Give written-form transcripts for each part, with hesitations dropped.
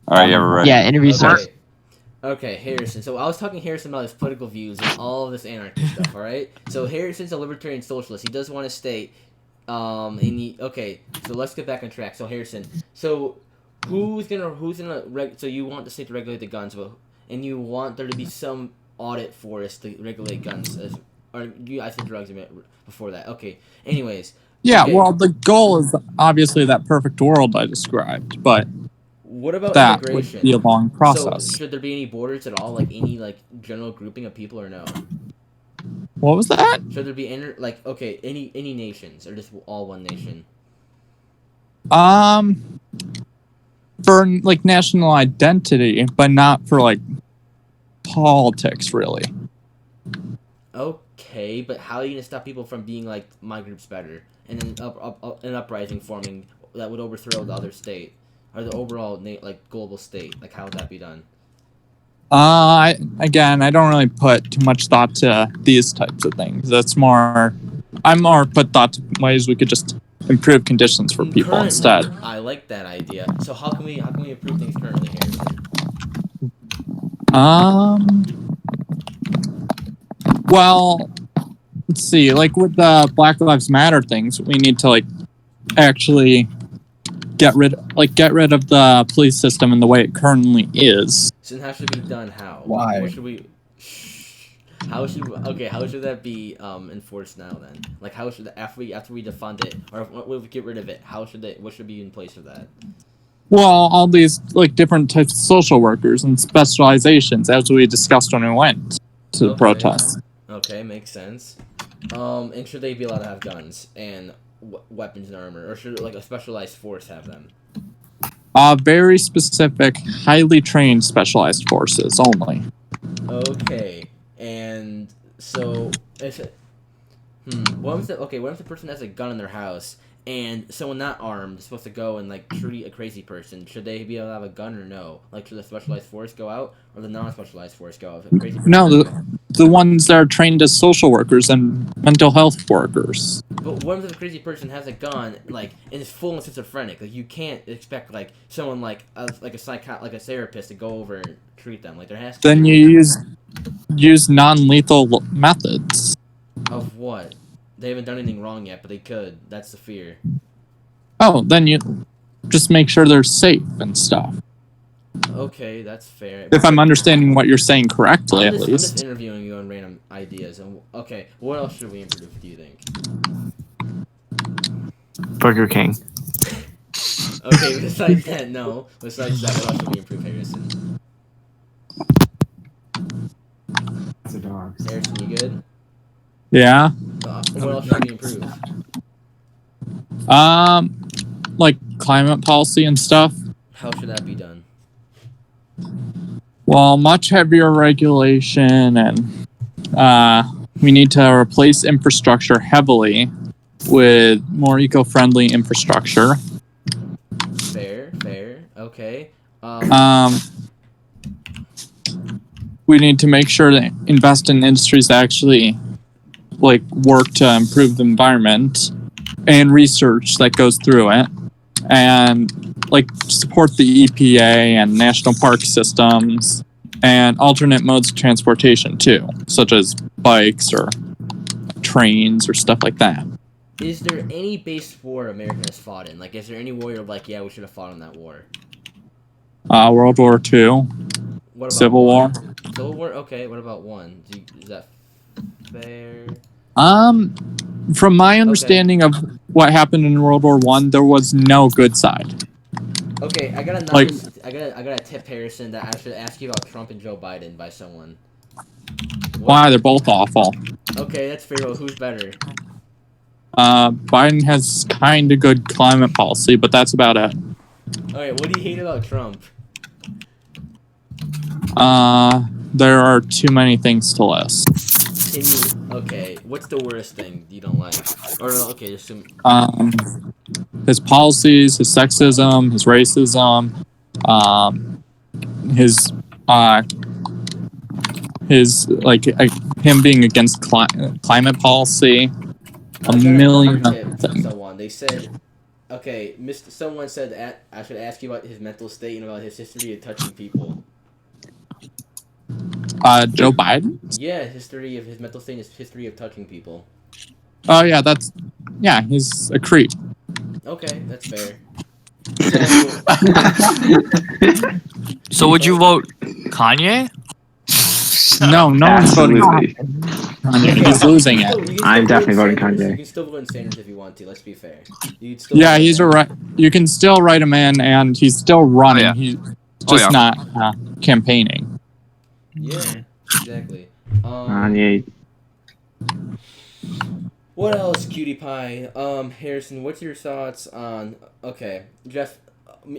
All right, you ever ready? Yeah, interview starts. Okay. Okay, Harrison. So I was talking to Harrison about his political views and all of this anarchy stuff. All right. So Harrison's a libertarian socialist. He does want to state, okay. So let's get back on track. So Harrison. So so you want the state to regulate the guns, and you want there to be some audit for us to regulate guns, I said drugs before that. Okay. Anyways. Yeah, okay. well, the goal is obviously that perfect world I described, but What about that immigration? would be a long process. So should there be any borders at all, like any general grouping of people, or no? What was that? Should there be any nations, or just all one nation? For like national identity, but not for like politics, really. Okay, but how are you gonna stop people from being like my group's better, and then an uprising forming that would overthrow the other state or the overall global state? Like, how would that be done? I don't really put too much thought to these types of things. I'm more put thought to ways we could just improve conditions for people currently, instead. I like that idea. So how can we improve things currently, Harrison? Well, let's see. Like with the Black Lives Matter things, we need to actually get rid of the police system in the way it currently is. So then how should it be done? How? Why? What should we? How should that be enforced now then? Like, how should after we defund it, or if we get rid of it, what should be in place of that? Well, all these different types of social workers and specializations, as we discussed when we went to the protests. Okay, makes sense. And should they be allowed to have guns and weapons and armor, or should a specialized force have them? Very specific, highly trained specialized forces only. Okay, and so what if the person has a gun in their house and someone not armed is supposed to go and treat a crazy person? Should they be able to have a gun or no? Should the specialized force go out or the non-specialized force go out? If a crazy person the ones that are trained as social workers and mental health workers. But what if the crazy person has a gun, and is full and schizophrenic? You can't expect someone like a therapist to go over and treat them. There has to. Then you use non-lethal methods. Of what? They haven't done anything wrong yet, but they could. That's the fear. Oh, then you just make sure they're safe and stuff. Okay, that's fair. If I'm understanding what you're saying correctly, at least. I'm just interviewing you on random ideas. Okay, what else should we improve, do you think? Burger King. Okay, besides that, no. Besides that, what else should we improve, Harrison? It's a dog. Harrison, you good? Yeah. What else should we improve? Climate policy and stuff. How should that be done? Well, much heavier regulation, and we need to replace infrastructure heavily with more eco-friendly infrastructure. Fair. Okay. We need to make sure to invest in industries that actually work to improve the environment, and research that goes through it, and support the EPA and national park systems and alternate modes of transportation too, such as bikes or trains or stuff like that. Is there any base war America has fought in? Is there any war you're yeah, we should have fought in that war? World War II. What about Civil War. Civil War? Okay, what about one? Is that fair? From my understanding of what happened in World War I, there was no good side. Okay, I got a tip, Harrison, that I should ask you about Trump and Joe Biden by someone. Why? They're both awful. Okay, that's fair. Well, who's better? Biden has kind of good climate policy, but that's about it. Alright, what do you hate about Trump? There are too many things to list. Okay, what's the worst thing you don't like? Or, okay, just some... His policies, his sexism, his racism, him being against climate policy, a million things. They said Okay, someone said that I should ask you about his mental state and about his history of touching people. Joe Biden? Yeah, history of his mental state and his history of touching people. Oh yeah, he's a creep. Okay, that's fair. So would you vote Kanye? No one's voting. Absolutely. Kanye. He's losing it. I'm definitely voting Sanders. Kanye. You can still vote in Sanders if you want to. Let's be fair. You'd still Yeah, vote he's him. a right. You can still write him in, and he's still running. Oh, yeah. He's just not campaigning. Yeah, exactly. Kanye. What else, Cutie Pie? Harrison, what's your thoughts on? Okay, Jeff,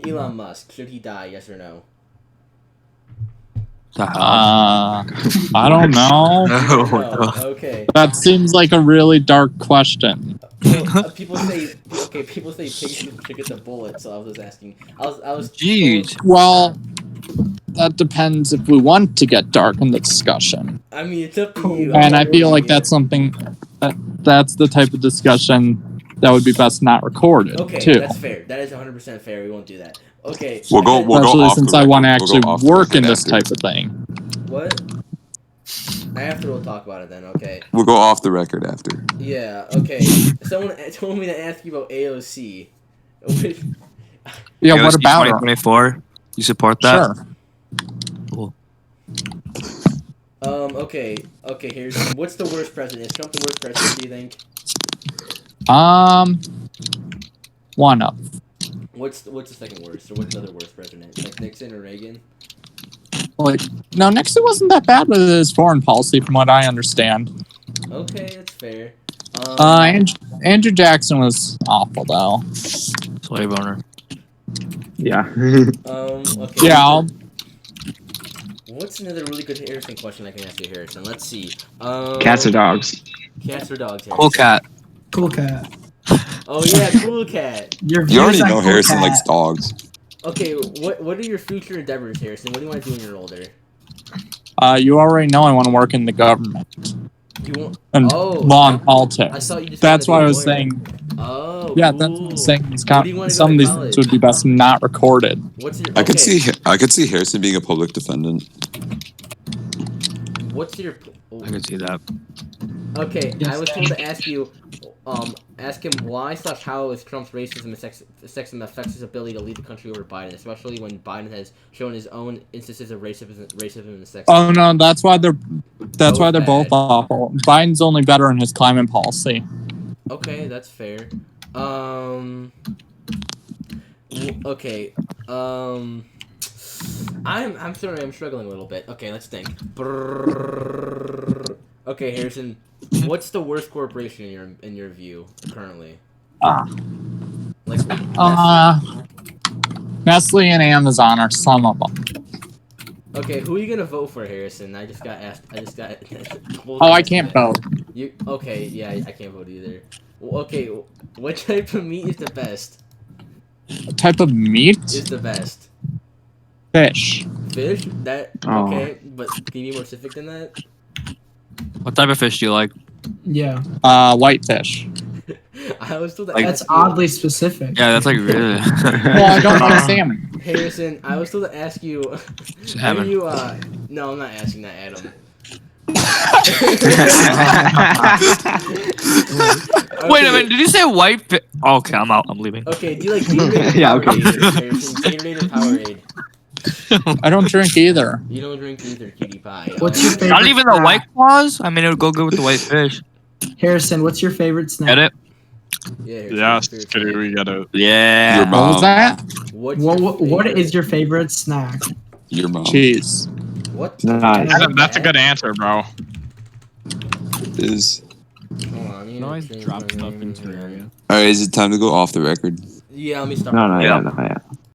Elon Musk. Should he die? Yes or no? I don't know. No. Okay. That seems like a really dark question. Well, people say pigs should get the bullet. So I was just asking. I was. Jeez. Well, that depends if we want to get dark in the discussion. I mean, it's up to you. And I feel like that's something that's the type of discussion that would be best not recorded Okay, too. that's fair. That is 100% fair. We won't do that. Okay. We'll go Especially off since the I want to record. We'll actually go off the work in record this after. type of thing. What? After we'll talk about it then. Okay. We'll go off the record after. Yeah. Okay. Someone told me to ask you about AOC. Yeah, what about her? 2024? You support that? Sure. Cool. Okay. Okay. Here's what's the worst president? Is Trump the worst president? Do you think? One up. What's the second worst, or what's another worst president? Like Nixon or Reagan? Like, no, Nixon wasn't that bad with his foreign policy, from what I understand. Okay, that's fair. Andrew Jackson was awful, though. Slave owner. Yeah. Okay. Yeah, What's another really good Harrison question I can ask you, Harrison? Let's see. Cats or dogs? Cats or dogs? Harrison? Cool cat. Cool cat. Oh yeah, cool cat. Your You already views on know Cool Harrison Cat. likes dogs. Okay, what are your future endeavors, Harrison? What do you want to do when you're older? you already know I want to work in the government You want? and Oh, law and I politics. thought you just. That's wanted why to I be a was lawyer. saying. Oh. Yeah, cool. that's what I'm saying. Where do you wanna go Some to of these college? things would be best not recorded. What's your? I could okay, see Harrison being a public defendant. What's your? I can see that. Okay, I Yes. was told to ask you, ask him why / how is Trump's racism and sexism affects his ability to lead the country over Biden, especially when Biden has shown his own instances of racism and sexism. Oh no, that's why they're both bad. awful. Biden's only better in his climate policy. Okay, that's fair. Okay. I'm sorry. I'm struggling a little bit. Okay, let's think. Okay, Harrison, what's the worst corporation in your view currently? Like Nestle and Amazon are some of them. okay, who are you gonna vote for, Harrison? I just got asked. Oh, I can't vote. You okay? Yeah, I can't vote either. Well, okay, what type of meat is the best? What type of meat? Is the best Fish. fish? That Oh. okay? But can you be more specific than that? What type of fish do you like? Yeah, Whitefish. I was told to Like- that's ask you, oddly specific. Yeah, that's like really. Well, I don't like salmon. Harrison. I was told to ask you. Salmon. Are you No, I'm not asking that, Adam. Wait a minute, did you say white fish? Okay, I'm out. I'm leaving. Okay, do you like Gatorade or Yeah, Powerade, okay. Harrison? Gatorade or Powerade? I don't drink either. You don't drink either, cutie pie. What's your favorite? Not even the snack? white claws? I mean, it would go good with the white fish. Harrison, what's your favorite snack? Get it? Yeah, Harrison, Yes, favorite okay, snack. we got it. Yeah. Your What was mom. that? What's What, your what favorite- is your favorite snack? Your mom Cheese. What? Nice. That's a good answer, bro. is. Hold on, you Always change drop my stuff name into here. your area. Alright, is it time to go off the record? Yeah, let me start. No, no, Yeah. yeah, no, yeah.